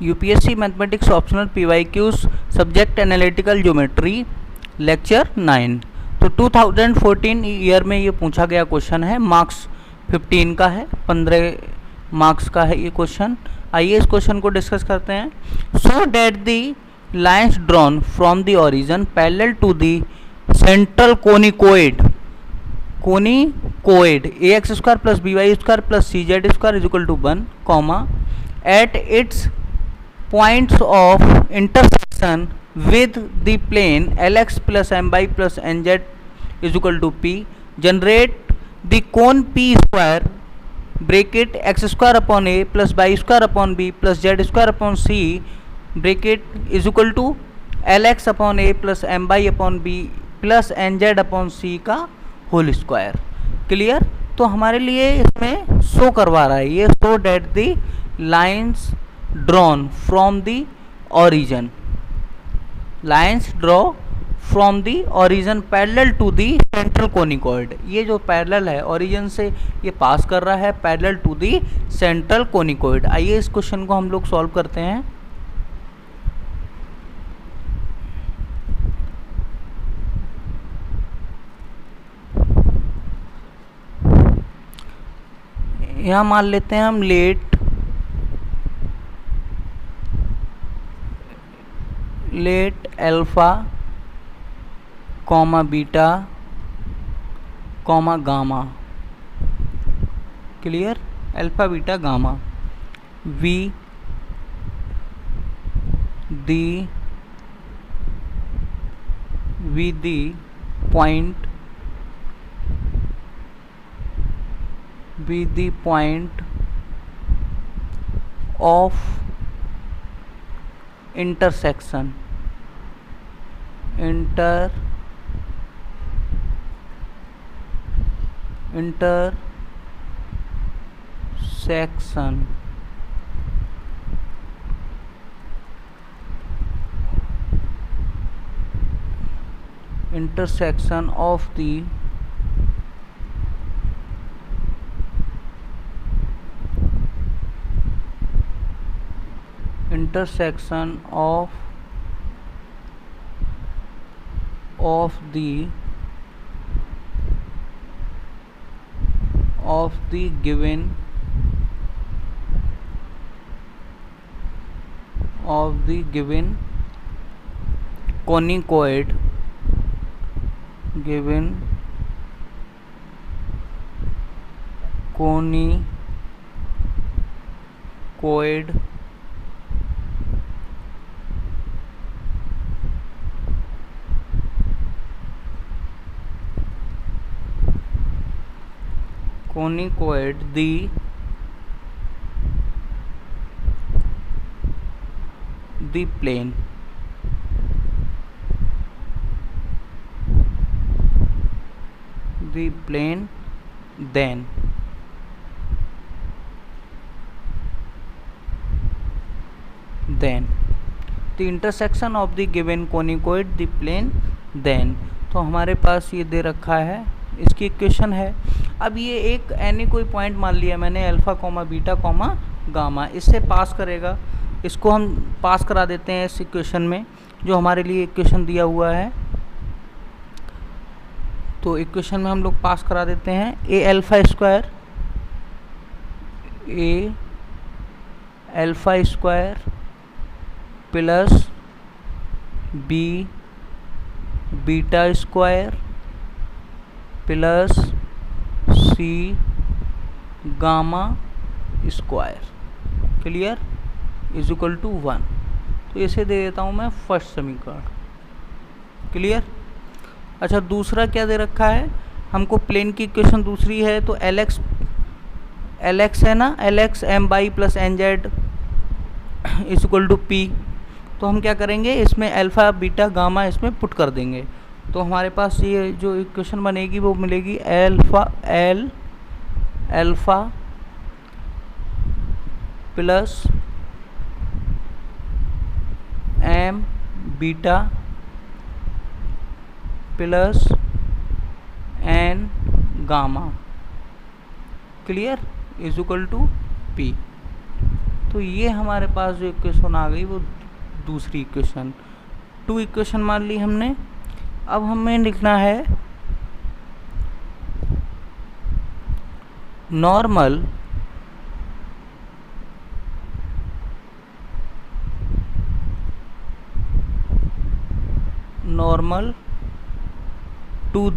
UPSC mathematics optional PYQs subject analytical geometry lecture 9। तो 2014 year में ये पूछा गया क्वेश्चन है, मार्क्स 15 का है, 15 मार्क्स का है ये क्वेश्चन। आइए इस क्वेश्चन को डिस्कस करते हैं। So that the lines drawn from the origin parallel to the central conicoid ax square plus by square plus cz square is equal to 1, comma at its points of intersection with the plane lx plus my plus nz is equal to p, generate the cone p square bracket x square upon a plus y square upon b plus z square upon c bracket is equal to lx upon a plus my upon b plus nz upon c का whole square. Clear? तो हमारे लिए इसमें show करवा रहा है ये, so that the lines drawn from the origin, lines draw from the origin parallel to the central conicoid। ये जो पैरेलल है origin से ये पास कर रहा है parallel to the central conicoid। आइए इस क्वेश्चन को हम लोग सॉल्व करते हैं। यहाँ मान लेते हैं हम let alpha comma beta comma gamma. Clear? Alpha beta gamma we the point with the point of intersection of the given conicoid the plane then the intersection of the given conicoid the plane then। तो हमारे पास ये दे रखा है, इसकी equation है। अब ये एक एनी कोई पॉइंट मान लिया मैंने alpha comma beta comma gamma, इससे पास करेगा, इसको हम पास करा देते हैं इस इक्वेशन में जो हमारे लिए इक्वेशन दिया हुआ है। तो इक्वेशन में हम लोग पास करा देते हैं a alpha square plus b beta square plus c gamma square. Clear? Is equal to 1। तो इसे दे देता हूँ मैं फर्स्ट समीकरण। क्लियर? अच्छा, दूसरा क्या दे रखा है हमको? प्लेन की इक्वेशन दूसरी है, तो lx है ना, lx my plus nz is equal to p। तो हम क्या करेंगे, इसमें अल्फा बीटा गामा इसमें पुट कर देंगे। तो हमारे पास ये जो इक्वेशन बनेगी वो मिलेगी alpha plus m beta plus n gamma. Clear? Is equal to p। तो ये हमारे पास जो इक्वेशन आ गई वो दूसरी इक्वेशन, 2 इक्वेशन मान ली हमने। अब हमें लिखना है normal to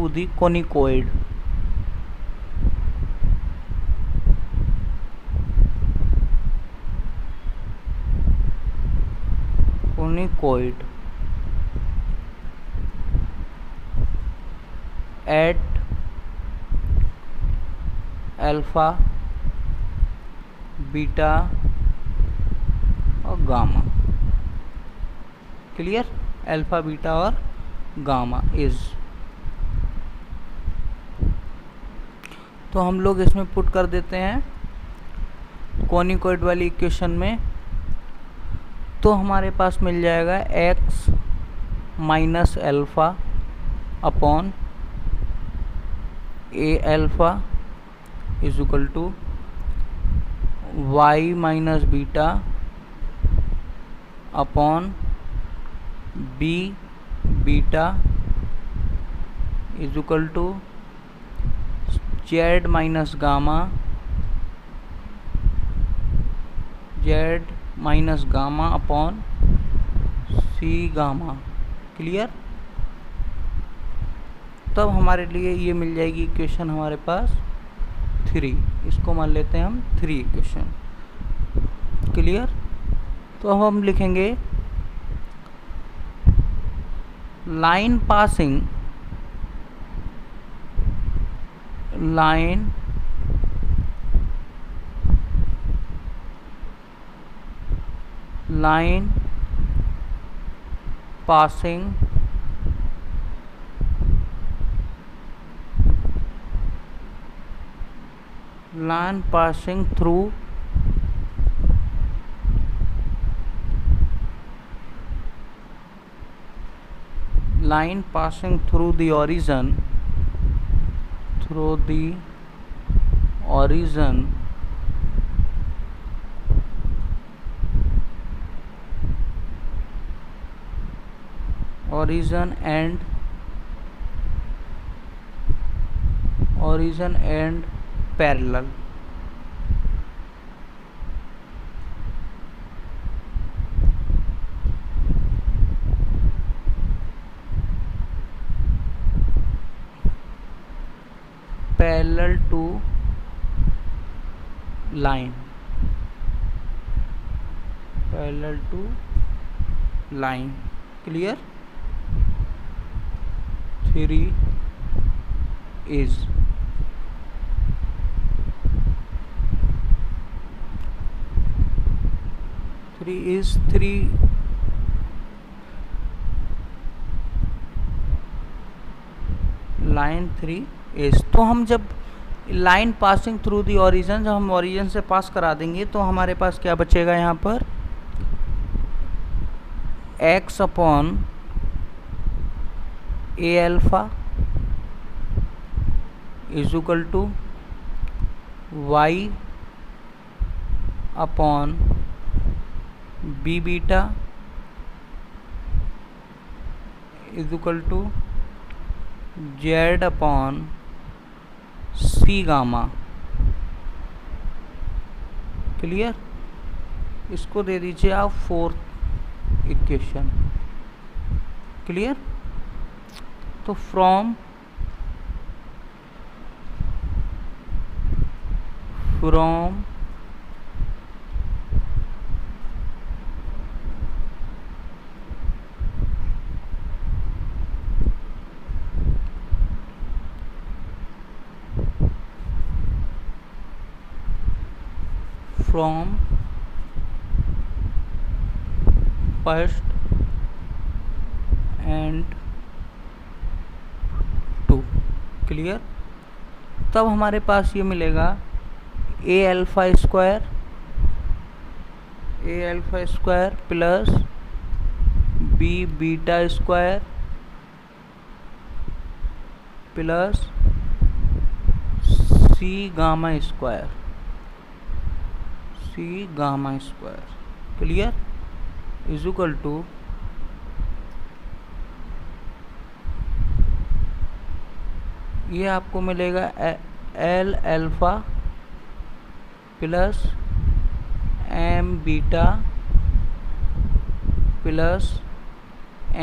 the conicoid. At alpha, beta और गामा। क्लियर? अल्फा, बीटा और गामा इज। तो हम लोग इसमें पुट कर देते हैं कोनिकोइड वाली इक्वेशन में। तो हमारे पास मिल जाएगा x minus alpha upon A alpha is equal to y minus beta upon b beta is equal to z minus gamma upon c gamma. Clear? तब हमारे लिए ये मिल जाएगी इक्वेशन हमारे पास 3। इसको मान लेते हैं हम 3 इक्वेशन। क्लियर? तो अब हम लिखेंगे line passing passing through the origin and parallel। Parallel to line, clear? 3 is 3 line 3 is. तो हम जब line passing through the origin, जब हम ओरिजिन से पास करा देंगे तो हमारे पास क्या बचेगा यहाँ पर, x upon A alpha is equal to y upon b beta is equal to z upon c gamma. Clear? इसको दे दीजिए आप 4th इक्वेशन। क्लियर? तो फ्रॉम फर्स्ट एंड 2। क्लियर? तब हमारे पास ये मिलेगा a alpha square plus B beta square plus C gamma square, c gamma square. Clear? Is equal to ये आपको मिलेगा l alpha plus M beta plus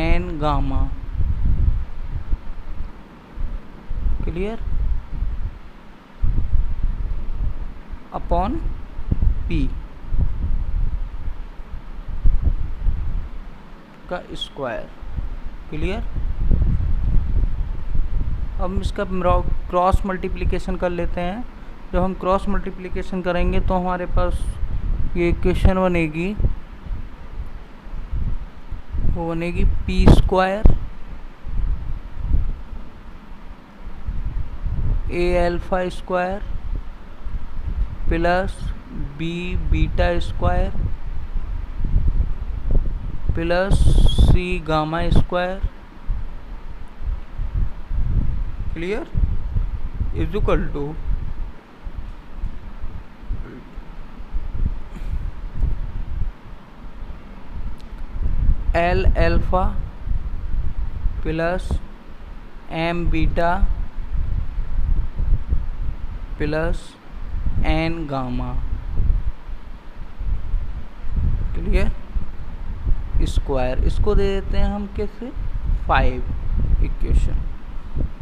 N gamma. Clear? Upon P का square. Clear? अब हम इसका cross multiplication कर लेते हैं। जब हम क्रॉस मल्टीप्लिकेशन करेंगे तो हमारे पास ये इक्वेशन बनेगी, वो बनेगी P square A alpha square plus B beta square plus C gamma square. Clear? Is equal to L alpha plus M beta plus N gamma. Clear? Square इसको दे देते हैं हम कैसे, 5 इक्वेशन।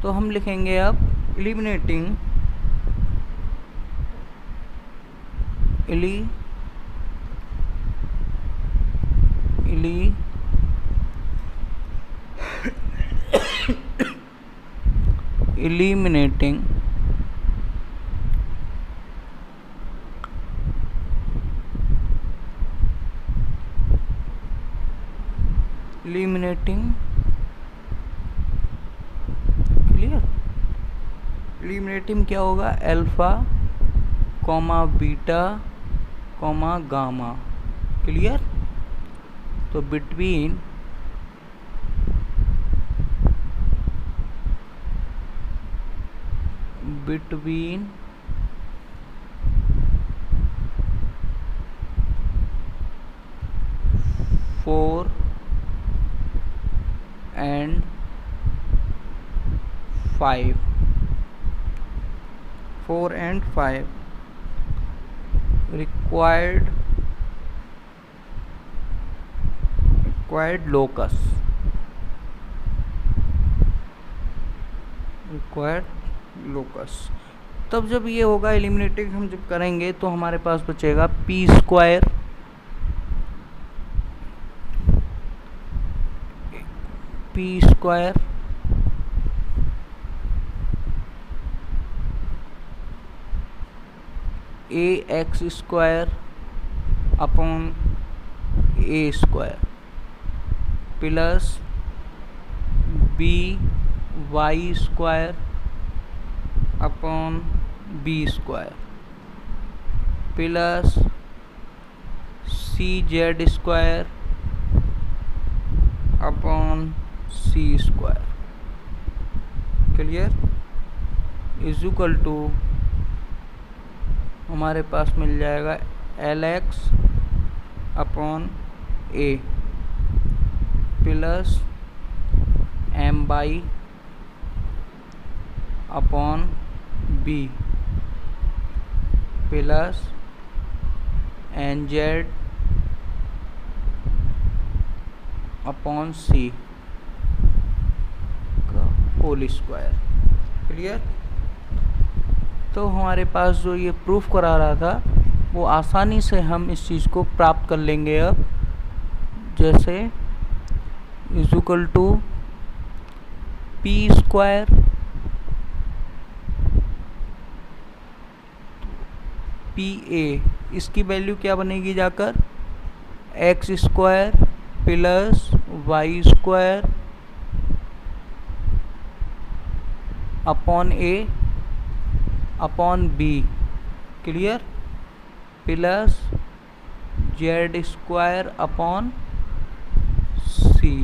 तो हम लिखेंगे अब एलिमिनेटिंग eliminating क्लियर? एलिमिनेटिंग क्या होगा, alpha comma beta comma gamma. Clear? तो between between 4 and 5 required locus, तब जब ये होगा एलिमिनेटिंग हम जब करेंगे तो हमारे पास बचेगा p square a x square upon a square plus b y square upon b square plus c z square upon c square. Clear? Is equal to हमारे पास मिल जाएगा l x upon a plus m y upon b plus n z upon c का whole square. Clear? तो हमारे पास जो ये proof करा रहा था वो आसानी से हम इस चीज़ को प्राप्त कर लेंगे। अब जैसे is equal to p square p a, इसकी वैल्यू क्या बनेगी जाकर, x square plus y square upon a upon b. Clear? Plus z square upon c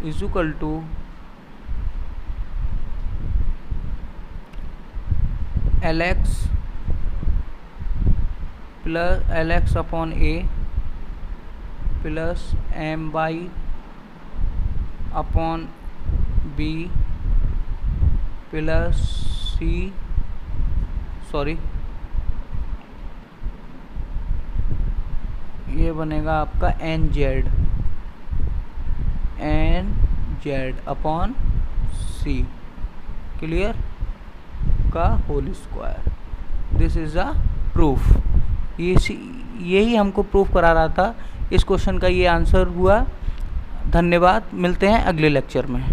is equal to l x upon a plus m y upon b plus c ये बनेगा आपका n z upon c clear का whole square. This is a proof. यही हमको proof करा रहा था। इस क्वेश्चन का ये आंसर हुआ। धन्यवाद, मिलते हैं अगले लेक्चर में।